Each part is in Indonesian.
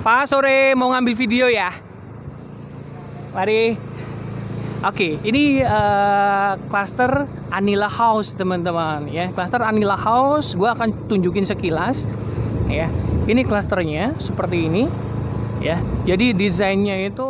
Pak sore mau ngambil video ya? Mari. Oke, ini klaster Anila House teman-teman ya. Klaster Anila House, gue akan tunjukin sekilas ya. Ini klasternya seperti ini ya. Jadi desainnya itu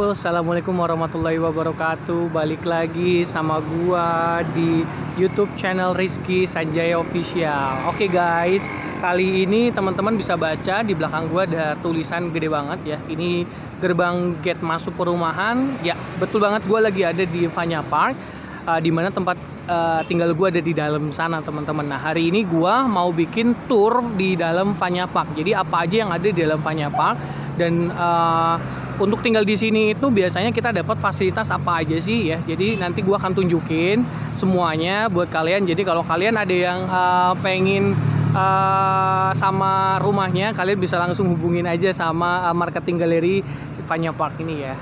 Assalamualaikum warahmatullahi wabarakatuh. Balik lagi sama gua di YouTube channel Rizky Sanjaya Official. Oke guys, kali ini teman-teman bisa baca di belakang gua ada tulisan gede banget ya. Ini gerbang gate masuk perumahan. Ya, betul banget, gua lagi ada di Vanya Park, di mana tempat tinggal gua ada di dalam sana teman-teman. Nah, hari ini gua mau bikin tour di dalam Vanya Park. Jadi apa aja yang ada di dalam Vanya Park dan untuk tinggal di sini itu biasanya kita dapat fasilitas apa aja sih ya. Jadi nanti gua akan tunjukin semuanya buat kalian. Jadi kalau kalian ada yang pengen sama rumahnya, kalian bisa langsung hubungin aja sama marketing galeri Vanya Park ini ya.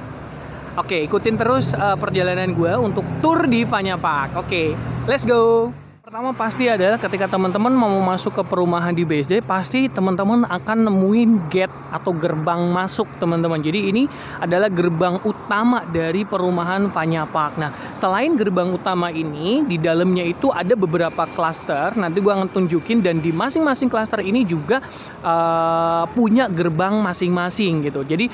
Oke, ikutin terus perjalanan gua untuk tour di Vanya Park. Oke, let's go. Pertama pasti adalah ketika teman-teman mau masuk ke perumahan di BSD, pasti teman-teman akan nemuin gate atau gerbang masuk teman-teman. Jadi ini adalah gerbang utama dari perumahan Vanya Park. Nah, selain gerbang utama ini, di dalamnya itu ada beberapa klaster. Nanti gue akan tunjukin, dan di masing-masing klaster ini juga punya gerbang masing-masing gitu. Jadi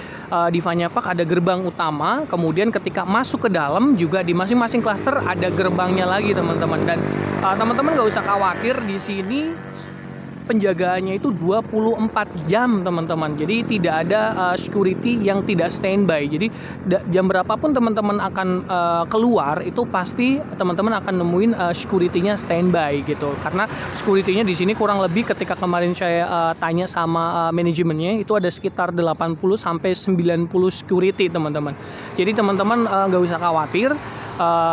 di Vanya Park ada gerbang utama, kemudian ketika masuk ke dalam juga di masing-masing klaster ada gerbangnya lagi teman-teman. Dan teman-teman gak usah khawatir, di sini penjagaannya itu 24 jam teman-teman. Jadi tidak ada security yang tidak standby. Jadi jam berapapun teman-teman akan keluar, itu pasti teman-teman akan nemuin security-nya standby gitu. Karena security-nya di sini kurang lebih, ketika kemarin saya tanya sama manajemennya, itu ada sekitar 80 sampai 90 security teman-teman. Jadi teman-teman gak usah khawatir.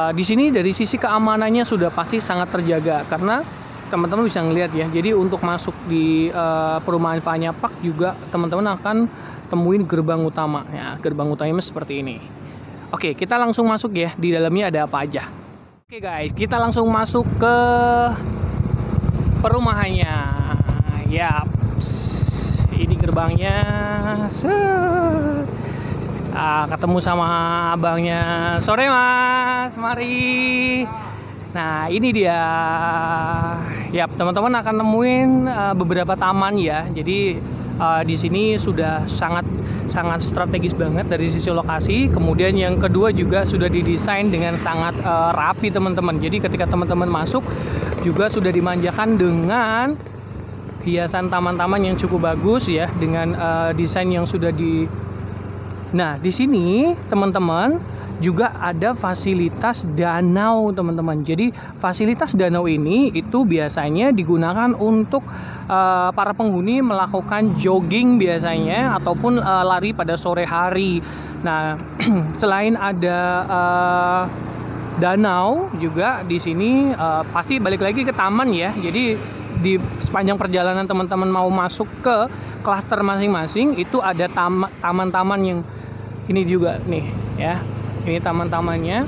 Di sini dari sisi keamanannya sudah pasti sangat terjaga, karena teman-teman bisa ngelihat ya. Jadi untuk masuk di perumahan Vanya Park juga teman-teman akan temuin gerbang utama ya. Gerbang utamanya seperti ini. Oke, kita langsung masuk ya. Di dalamnya ada apa aja. Oke guys, kita langsung masuk ke perumahannya. Ya, ini gerbangnya. Ketemu sama abangnya. Sore mas, mari. Nah ini dia. Ya, teman-teman akan nemuin beberapa taman ya. Jadi di sini sudah sangat strategis banget dari sisi lokasi. Kemudian yang kedua juga sudah didesain dengan sangat rapi teman-teman. Jadi ketika teman-teman masuk juga sudah dimanjakan dengan hiasan taman-taman yang cukup bagus ya, dengan desain yang sudah di. Nah, di sini teman-teman juga ada fasilitas danau teman-teman. Jadi fasilitas danau ini itu biasanya digunakan untuk para penghuni melakukan jogging biasanya, ataupun lari pada sore hari. Nah, selain ada danau juga di sini, pasti balik lagi ke taman ya. Jadi di sepanjang perjalanan teman-teman mau masuk ke klaster masing-masing itu ada taman-taman yang ini juga nih ya. Ini taman-tamannya.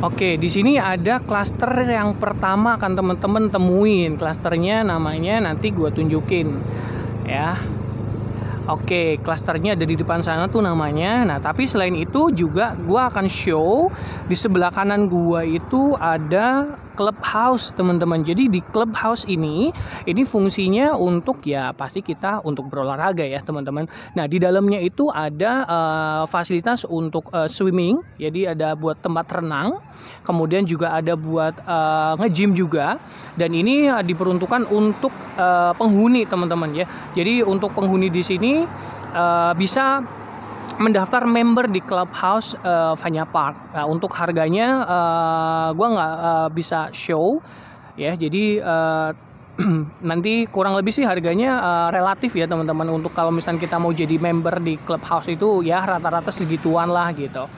Oke, di sini ada klaster yang pertama akan teman-teman temuin. Klasternya namanya nanti gue tunjukin ya. Oke, klasternya ada di depan sana tuh namanya. Nah, tapi selain itu juga gue akan show di sebelah kanan gue itu ada clubhouse teman-teman. Jadi di clubhouse ini fungsinya untuk ya pasti kita untuk berolahraga ya teman-teman. Nah, di dalamnya itu ada fasilitas untuk swimming. Jadi ada buat tempat renang. Kemudian juga ada buat nge-gym juga. Dan ini diperuntukkan untuk penghuni teman-teman ya. Jadi untuk penghuni di sini bisa mendaftar member di Clubhouse Vanya Park. Nah, untuk harganya gue nggak bisa show ya. Jadi nanti kurang lebih sih harganya relatif ya teman-teman. Untuk kalau misalnya kita mau jadi member di Clubhouse itu ya rata-rata segituan lah gitu.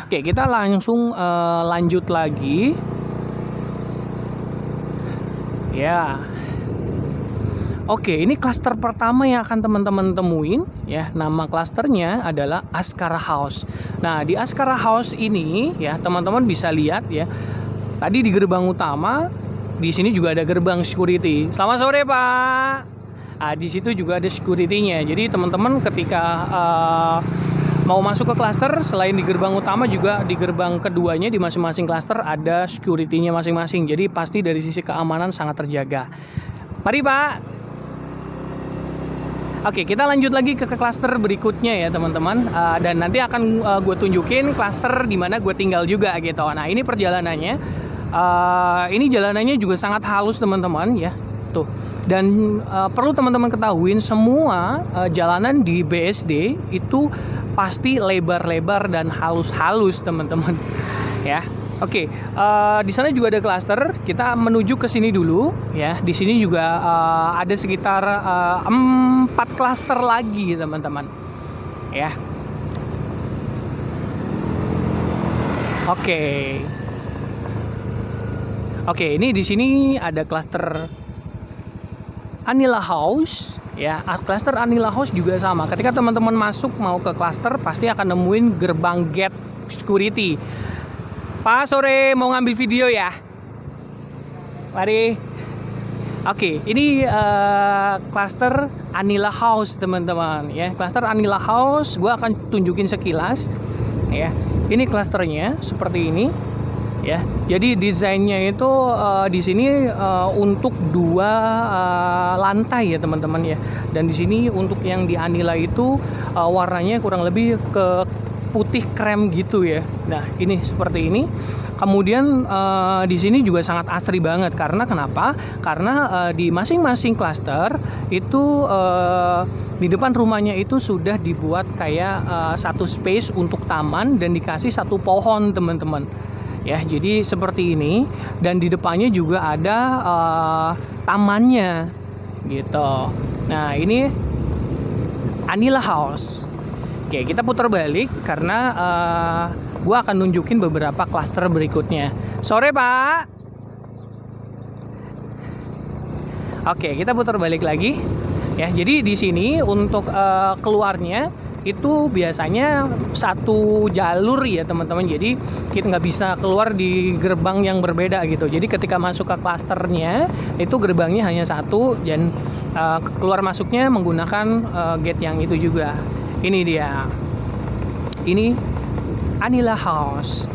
Oke, kita langsung lanjut lagi. Ya. Oke, ini klaster pertama yang akan teman-teman temuin ya. Nama klasternya adalah Askara House. Nah, di Askara House ini ya, teman-teman bisa lihat ya. Tadi di gerbang utama, di sini juga ada gerbang security. Selamat sore, Pak. Nah, di situ juga ada security-nya. Jadi teman-teman ketika mau masuk ke klaster, selain di gerbang utama juga di gerbang keduanya di masing-masing klaster ada security-nya masing-masing. Jadi pasti dari sisi keamanan sangat terjaga. Mari, Pak. Oke, kita lanjut lagi ke klaster berikutnya ya teman-teman, dan nanti akan gue tunjukin klaster di mana gue tinggal juga gitu. Nah, ini perjalanannya, ini jalanannya juga sangat halus teman-teman ya, tuh. Dan perlu teman-teman ketahuin semua jalanan di BSD itu pasti lebar-lebar dan halus-halus teman-teman ya. Oke, di sana juga ada klaster. Kita menuju ke sini dulu ya. Di sini juga ada sekitar 4 klaster lagi teman-teman. Ya. Oke. Oke, ini di sini ada klaster Anila House ya. Klaster Anila House juga sama. Ketika teman-teman masuk mau ke klaster pasti akan nemuin gerbang gate security. Pak, sore mau ngambil video ya? Mari. Oke, ini klaster Anila House teman-teman ya. Klaster Anila House gue akan tunjukin sekilas ya. Ini klasternya seperti ini ya. Jadi desainnya itu di sini untuk 2 lantai ya teman-teman ya. Dan di sini untuk yang di Anila itu warnanya kurang lebih ke putih krem gitu ya. Nah, ini seperti ini. Kemudian di sini juga sangat asri banget karena kenapa? Karena di masing-masing klaster itu di depan rumahnya itu sudah dibuat kayak satu space untuk taman dan dikasih 1 pohon teman-teman. Ya, jadi seperti ini dan di depannya juga ada tamannya gitu. Nah, ini Anila House. Oke, kita putar balik karena gue akan nunjukin beberapa klaster berikutnya. Sore, Pak. Oke, kita putar balik lagi. Ya, jadi di sini untuk keluarnya itu biasanya 1 jalur ya teman-teman. Jadi kita nggak bisa keluar di gerbang yang berbeda gitu. Jadi ketika masuk ke klasternya itu gerbangnya hanya 1 dan keluar masuknya menggunakan gate yang itu juga. Ini dia. Ini Anila House.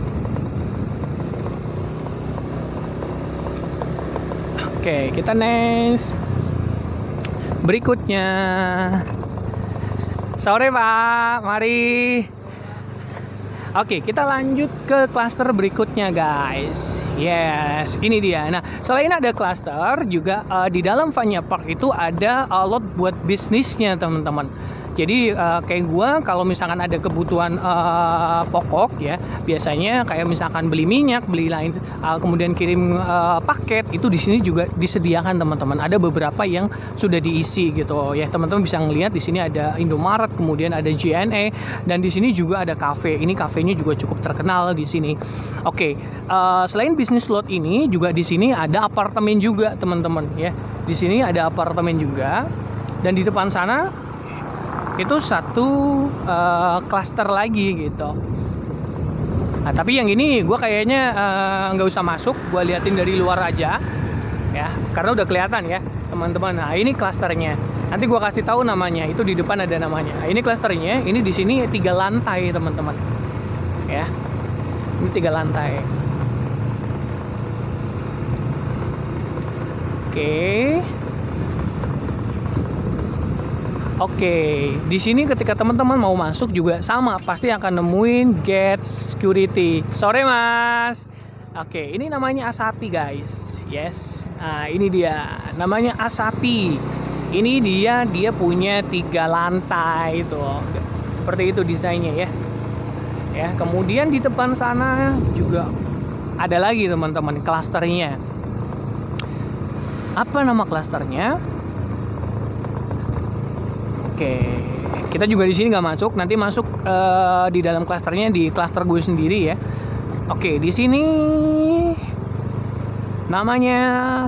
Oke, kita next. Berikutnya. Sore, Pak. Mari. Oke, kita lanjut ke klaster berikutnya, guys. Yes, ini dia. Nah, selain ada klaster, juga di dalam Vanya Park itu ada lot buat bisnisnya, teman-teman. Jadi kayak gue kalau misalkan ada kebutuhan pokok ya, biasanya kayak misalkan beli minyak, beli lain, kemudian kirim paket, itu di sini juga disediakan teman-teman. Ada beberapa yang sudah diisi gitu ya, teman-teman bisa ngelihat di sini ada Indomaret, kemudian ada JNE, dan di sini juga ada kafe. Ini kafenya juga cukup terkenal di sini. Oke, selain bisnis lot ini juga di sini ada apartemen juga teman-teman ya. Di sini ada apartemen juga, dan di depan sana itu 1 klaster lagi gitu. Nah, tapi yang ini gue kayaknya nggak usah masuk, gue liatin dari luar aja ya, karena udah kelihatan ya teman-teman. Nah, ini klasternya. Nanti gue kasih tahu namanya. Itu di depan ada namanya. Nah, ini klasternya. Ini di sini 3 lantai teman-teman. Ya, ini 3 lantai. Oke, di sini ketika teman-teman mau masuk juga sama, pasti akan nemuin gate security. Sore, Mas. Oke, ini namanya Asati, guys. Yes. Nah, ini dia. Namanya Asati. Ini dia punya 3 lantai tuh. Seperti itu desainnya ya. Ya, kemudian di depan sana juga ada lagi teman-teman klasternya. Apa nama klasternya? Oke, Kita juga di sini nggak masuk, nanti masuk di dalam klasternya di klaster gue sendiri ya. Oke, di sini namanya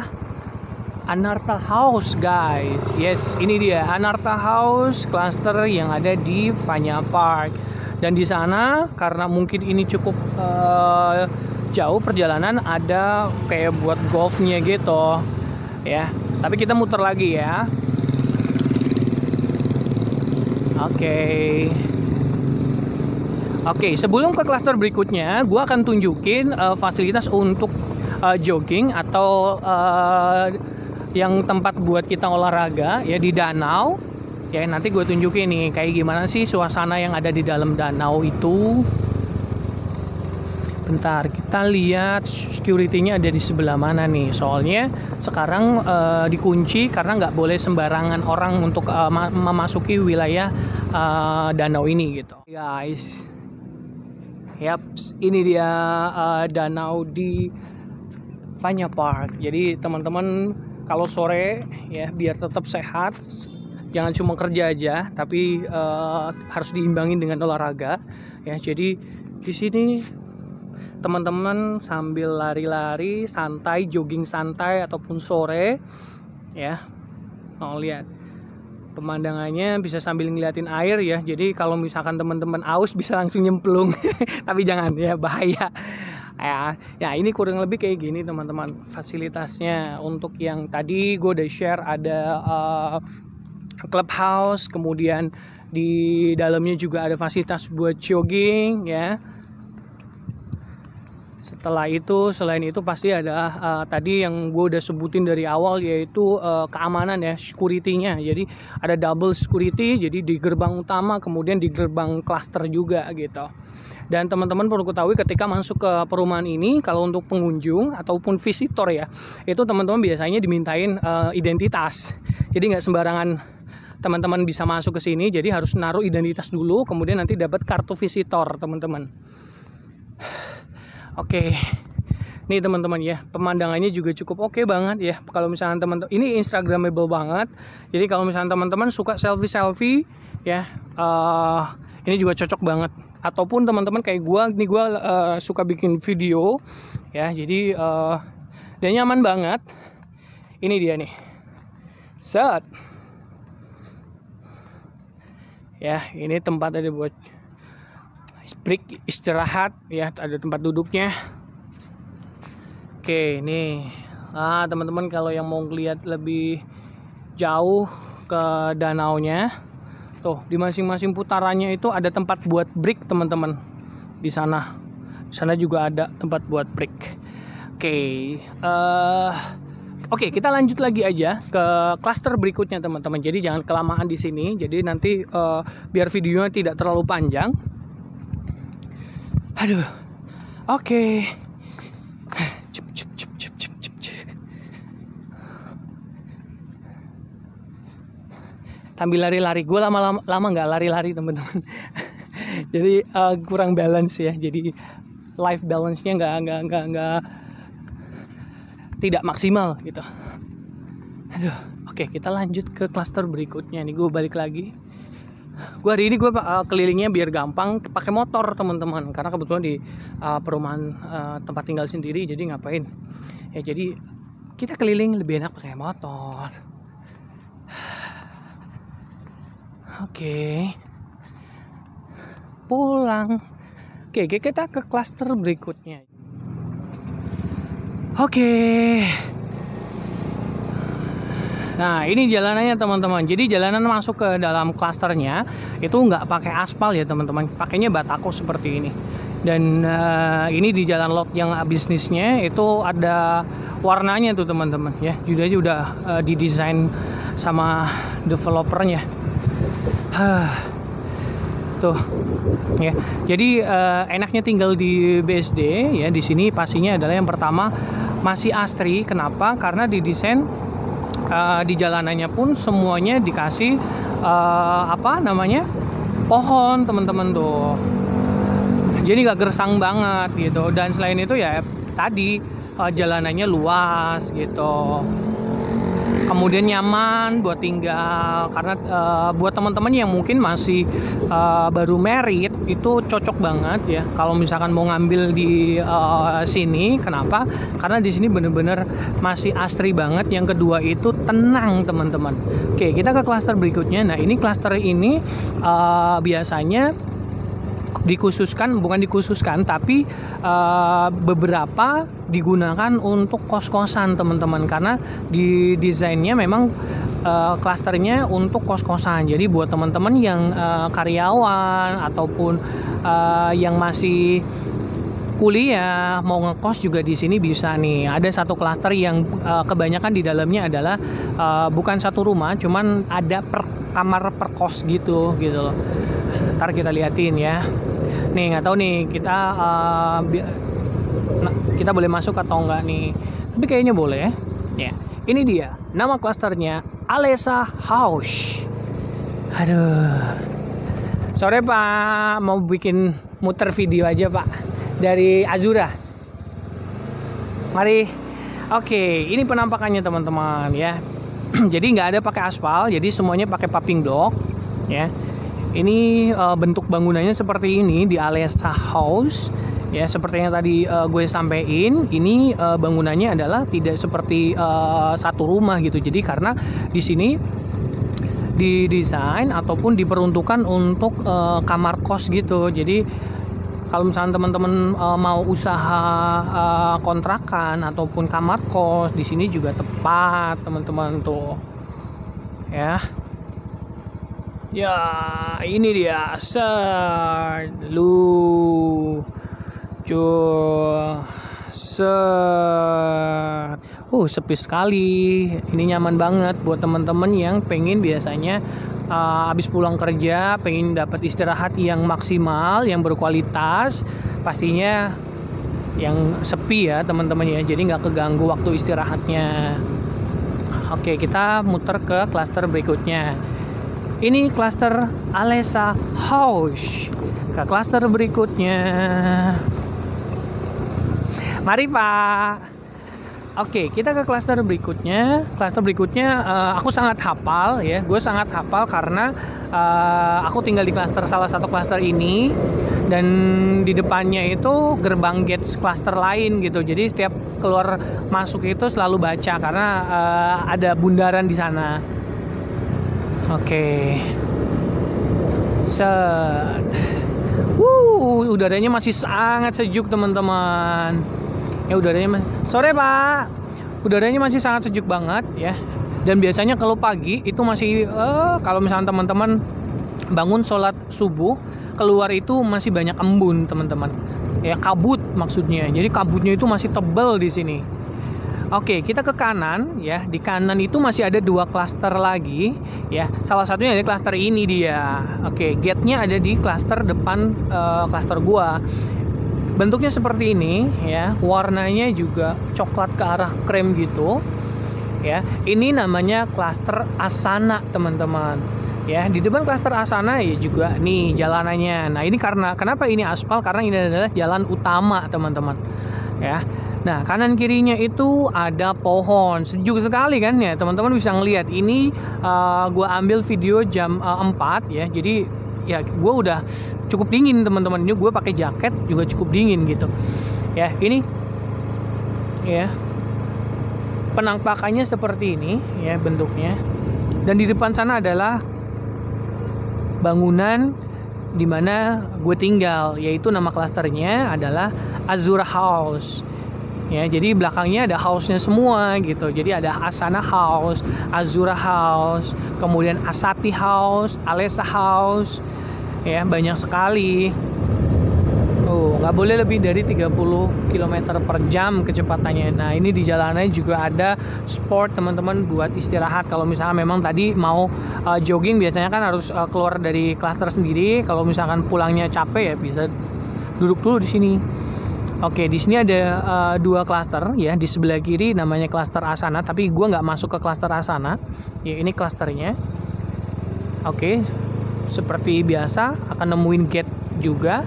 Anarta House guys. Yes, ini dia Anarta House cluster yang ada di Vanya Park. Dan di sana karena mungkin ini cukup jauh perjalanan, ada kayak buat golfnya gitu ya. Tapi kita muter lagi ya. Oke, sebelum ke klaster berikutnya, gue akan tunjukin fasilitas untuk jogging atau yang tempat buat kita olahraga ya di danau. Ya, nanti gue tunjukin nih kayak gimana sih suasana yang ada di dalam danau itu. Bentar, kita lihat security-nya ada di sebelah mana nih. Soalnya sekarang dikunci karena nggak boleh sembarangan orang untuk memasuki wilayah danau ini gitu. Guys, ini dia danau di Vanya Park. Jadi teman-teman kalau sore ya biar tetap sehat, jangan cuma kerja aja, tapi harus diimbangin dengan olahraga ya. Jadi di sini teman-teman sambil lari-lari santai, jogging santai ataupun sore ya. Lihat pemandangannya, bisa sambil ngeliatin air ya. Jadi kalau misalkan teman-teman aus bisa langsung nyemplung. Tapi jangan ya, bahaya ya. Ini kurang lebih kayak gini teman-teman fasilitasnya. Untuk yang tadi gue udah share, ada clubhouse, kemudian di dalamnya juga ada fasilitas buat jogging ya. Selain itu pasti ada tadi yang gue udah sebutin dari awal, yaitu keamanan ya, security-nya. Jadi ada double security, jadi di gerbang utama kemudian di gerbang cluster juga gitu. Dan teman-teman perlu ketahui ketika masuk ke perumahan ini, kalau untuk pengunjung ataupun visitor ya, itu teman-teman biasanya dimintain identitas. Jadi nggak sembarangan teman-teman bisa masuk ke sini, jadi harus naruh identitas dulu, kemudian nanti dapat kartu visitor teman-teman. Oke, nih teman-teman ya, pemandangannya juga cukup oke banget ya. Kalau misalnya teman-teman, ini instagramable banget. Jadi kalau misalnya teman-teman suka selfie ya, ini juga cocok banget. Ataupun teman-teman kayak gue suka bikin video ya. Jadi dia nyaman banget. Ini dia nih, set ya. Ini tempat ada buat break, istirahat ya, ada tempat duduknya. Oke, nih teman-teman kalau yang mau lihat lebih jauh ke danaunya, tuh di masing-masing putarannya itu ada tempat buat break teman-teman. Di sana juga ada tempat buat break. Oke, kita lanjut lagi aja ke klaster berikutnya teman-teman. Jadi jangan kelamaan di sini, jadi nanti biar videonya tidak terlalu panjang. Aduh, oke. Sambil lari-lari, gue lama nggak lari-lari teman-teman. Jadi kurang balance ya. Jadi life balance-nya nggak tidak maksimal gitu. Aduh, oke, kita lanjut ke klaster berikutnya nih. Gue balik lagi. Hari ini gue kelilingnya biar gampang pakai motor teman-teman, karena kebetulan di perumahan tempat tinggal sendiri, jadi ngapain ya, jadi kita keliling lebih enak pakai motor. Oke, pulang. Oke, kita ke klaster berikutnya. Oke. Nah, ini jalanannya teman-teman. Jadi jalanan masuk ke dalam klasternya itu nggak pakai aspal ya teman-teman, pakainya batako seperti ini. Dan ini di jalan lot yang bisnisnya itu ada warnanya tuh teman-teman ya. Udah didesain sama developernya. Tuh ya. Jadi enaknya tinggal di BSD ya. Di sini pastinya adalah yang pertama masih asri. Kenapa? Karena didesain di jalanannya pun semuanya dikasih pohon teman-teman tuh, jadi nggak gersang banget gitu. Dan selain itu ya tadi jalanannya luas gitu. kemudian nyaman buat tinggal. Karena buat teman-teman yang mungkin masih baru merit itu cocok banget ya kalau misalkan mau ngambil di sini. Kenapa? Karena di sini bener-bener masih asri banget. Yang kedua itu tenang teman-teman. Oke, kita ke klaster berikutnya. Nah, ini klaster ini biasanya bukan dikhususkan tapi beberapa digunakan untuk kos-kosan teman-teman, karena di desainnya memang klasternya untuk kos-kosan. Jadi buat teman-teman yang karyawan ataupun yang masih kuliah mau ngekos juga di sini bisa nih. Ada satu klaster yang kebanyakan di dalamnya adalah bukan satu rumah, cuman ada kamar per kos gitu loh. Ntar kita liatin ya. Nih nggak tahu nih kita boleh masuk atau enggak nih. Tapi kayaknya boleh ya. Ini dia nama klasternya Alessa House. Aduh. Sore Pak, mau bikin muter video aja Pak dari Azura. Mari. Oke, ini penampakannya teman-teman ya. Jadi nggak ada pakai aspal, jadi semuanya pakai paving block ya. Ini bentuk bangunannya seperti ini di Alessa House ya, seperti yang tadi gue sampein. Ini bangunannya adalah tidak seperti satu rumah gitu. Jadi karena di sini didesain ataupun diperuntukkan untuk kamar kos gitu. Jadi kalau misalnya teman-teman mau usaha kontrakan ataupun kamar kos, di sini juga tepat teman-teman tuh ya. Ya, ini dia sepi sekali. Ini nyaman banget buat teman-teman yang pengen biasanya habis pulang kerja pengen dapat istirahat yang maksimal, yang berkualitas, pastinya yang sepi ya teman-teman ya. Jadi nggak keganggu waktu istirahatnya. Oke, kita muter ke klaster berikutnya. Ini klaster Alessa House. Ke klaster berikutnya. Mari Pak. Oke, kita ke klaster berikutnya. Klaster berikutnya aku sangat hafal ya. Gue sangat hafal karena aku tinggal di salah satu klaster ini. Dan di depannya itu gerbang gates klaster lain gitu. Jadi setiap keluar masuk itu selalu baca karena ada bundaran di sana. Oke. Set. Udaranya masih sangat sejuk teman-teman. Ya udaranya sore Pak. Udaranya masih sangat sejuk banget ya. Dan biasanya kalau pagi itu masih kalau misalnya teman-teman bangun sholat subuh, keluar itu masih banyak embun teman-teman. Ya kabut maksudnya. Jadi kabutnya itu masih tebal di sini. Oke, kita ke kanan ya. Di kanan itu masih ada 2 klaster lagi ya. Salah satunya ada klaster ini dia. Oke, gate-nya ada di klaster depan klaster gua. Bentuknya seperti ini ya. Warnanya juga coklat ke arah krem gitu. Ya. Ini namanya klaster Asana, teman-teman. Ya, di depan klaster Asana ya juga nih jalanannya. Nah, ini kenapa ini aspal? Karena ini adalah jalan utama, teman-teman. Ya. Nah, kanan kirinya itu ada pohon. Sejuk sekali kan ya, teman-teman bisa ngelihat. Ini gue ambil video jam 4 ya. Jadi ya gue udah cukup dingin teman-teman. Ini gue pakai jaket juga cukup dingin gitu. Ya, ini ya. Penampakannya seperti ini ya bentuknya. Dan di depan sana adalah bangunan di mana gue tinggal, yaitu nama klasternya adalah Azura House. Ya, jadi belakangnya ada house-nya semua gitu. Jadi ada Asana House, Azura House, kemudian Asati House, Alessa House. Ya, banyak sekali. Nggak boleh lebih dari 30 km per jam kecepatannya. Nah, ini di jalannya juga ada sport teman-teman buat istirahat. Kalau misalnya memang tadi mau jogging, biasanya kan harus keluar dari klaster sendiri. Kalau misalkan pulangnya capek ya bisa duduk dulu di sini. Oke, di sini ada 2 klaster ya. Di sebelah kiri namanya klaster Asana, tapi gue nggak masuk ke klaster Asana. Ya, ini klasternya. Oke, seperti biasa akan nemuin gate juga.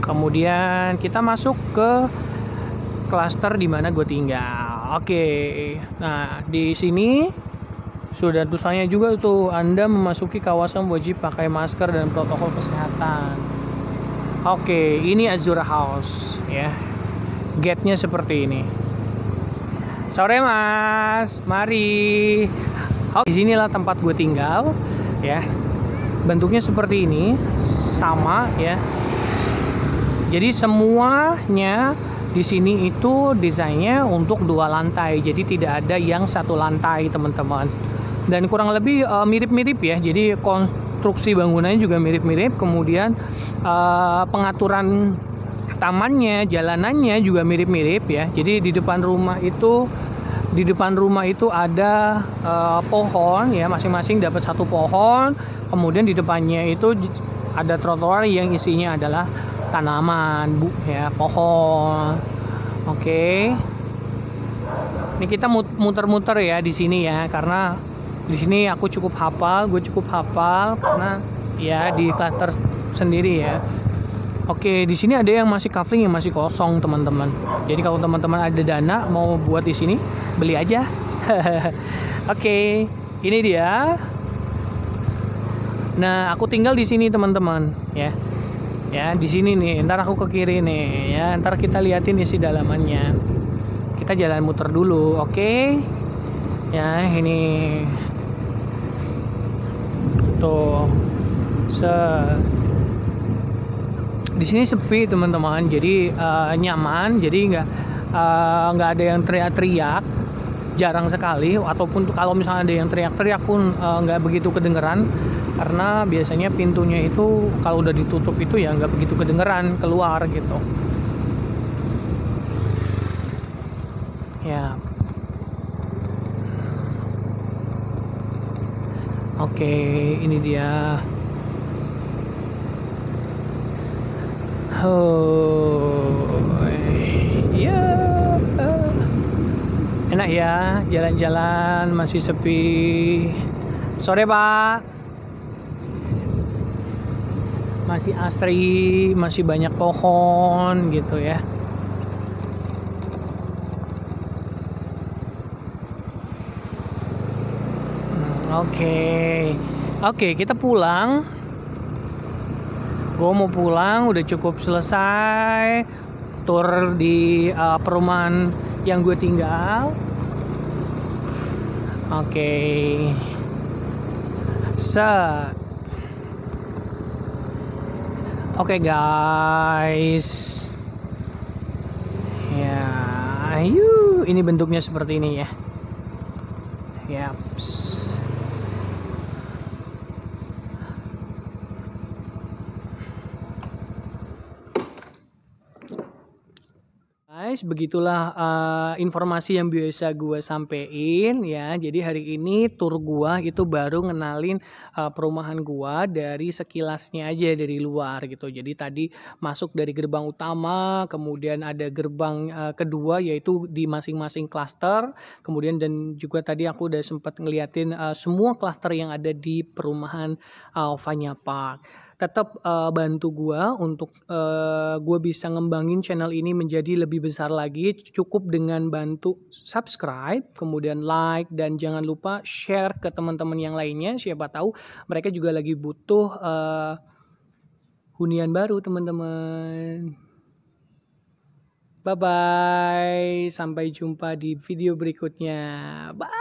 Kemudian kita masuk ke klaster di mana gue tinggal. Oke. Nah, di sini sudah tulisannya juga tuh, Anda memasuki kawasan wajib pakai masker dan protokol kesehatan. Oke, ini Azura House ya. Gate-nya seperti ini. Sore Mas, mari. Oke, di sinilah tempat gue tinggal ya. Bentuknya seperti ini, sama ya. Jadi semuanya di sini itu desainnya untuk 2 lantai, jadi tidak ada yang 1 lantai teman-teman. Dan kurang lebih mirip-mirip ya, jadi konstruksi bangunannya juga mirip-mirip. Kemudian pengaturan tamannya, jalanannya juga mirip-mirip ya. Jadi di depan rumah itu ada pohon ya, masing-masing dapat 1 pohon. Kemudian di depannya itu ada trotoar yang isinya adalah tanaman ya, pohon. Oke. Ini kita muter-muter ya di sini ya, karena di sini gue cukup hafal karena ya di klaster sendiri ya. Oke, di sini ada yang masih kafling, yang masih kosong teman-teman. Jadi kalau teman-teman ada dana mau buat di sini, beli aja. Oke, ini dia. Nah, aku tinggal di sini teman-teman ya. Ya, di sini nih. Ntar aku ke kiri nih ya. Ntar kita liatin isi dalamannya. Kita jalan muter dulu, oke? Ya, ini tuh. Di sini sepi teman-teman. Jadi nyaman. Jadi nggak ada yang teriak-teriak. Jarang sekali. Ataupun kalau misalnya ada yang teriak-teriak pun nggak begitu kedengeran. Karena biasanya pintunya itu kalau udah ditutup itu ya nggak begitu kedengeran keluar gitu ya. Oke, ini dia. Ya, enak ya jalan-jalan, masih sepi. Sore Pak. Masih asri, masih banyak pohon gitu ya. Oke, kita pulang. Gue mau pulang, udah cukup selesai tur di perumahan yang gue tinggal. Oke. Oke guys, ya, ini bentuknya seperti ini ya. Yaps. Guys, begitulah informasi yang biasa gue sampein ya. Jadi hari ini tur gue itu baru ngenalin perumahan gue dari sekilasnya aja dari luar gitu. Jadi tadi masuk dari gerbang utama, kemudian ada gerbang kedua yaitu di masing-masing klaster. Kemudian dan juga tadi aku udah sempat ngeliatin semua klaster yang ada di perumahan Vanya Park. Tetap bantu gue untuk gue bisa ngembangin channel ini menjadi lebih besar lagi. Cukup dengan bantu subscribe, kemudian like, dan jangan lupa share ke teman-teman yang lainnya. Siapa tahu mereka juga lagi butuh hunian baru teman-teman. Bye-bye, sampai jumpa di video berikutnya. Bye.